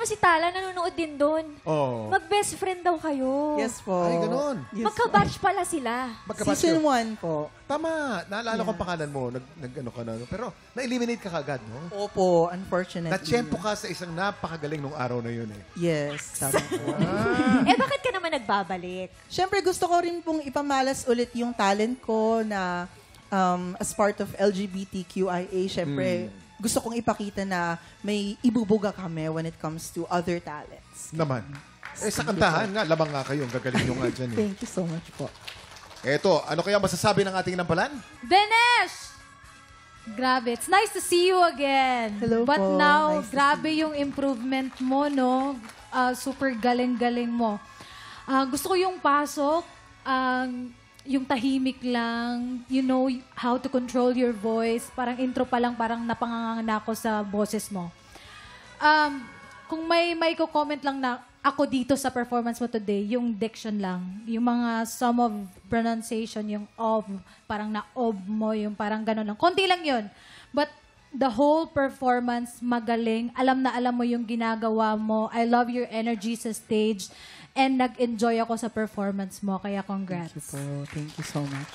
si Tala, nanonood din doon. Oh. Mag-best friend daw kayo. Yes po. Ay, ganun. Yes, Magka-batch pala sila. Magkabatch Season kayo. 1 po. Tama. Naalala ko ang pangalan mo. Nag-ano ka na. Pero na-eliminate ka kagad, no? Opo, unfortunately. Na-tsempo ka sa isang napakagaling nung araw na yun eh. Yes, tama po. Bakit ka naman nagbabalik? Siyempre, gusto ko rin pong ipamalas ulit yung talent ko na as part of LGBTQIA. Siyempre, gusto kong ipakita na may ibubuga kami when it comes to other talents. Naman. Sa kantahan nga, lamang nga kayo. Ang gagaling nyo nga dyan eh. Thank you so much po. Eto, ano kaya masasabi ng ating nampalan? Dinesh! Grabe, it's nice to see you again. Hello But po. now, Nice to grabe yung improvement mo, no? Super galing-galing mo. Gusto ko yung pasok, yung tahimik lang, you know how to control your voice. Parang intro pa lang, parang napangangana ako sa boses mo. Kung may comment lang na ako dito sa performance mo today, yung diction lang. Yung mga some of pronunciation, yung of, parang na-ob mo, yung parang gano'n lang. Konti lang yun. But the whole performance, magaling. Alam na alam mo yung ginagawa mo. I love your energy sa stage. And nag-enjoy ako sa performance mo. Kaya congrats. Thank you po. Thank you so much.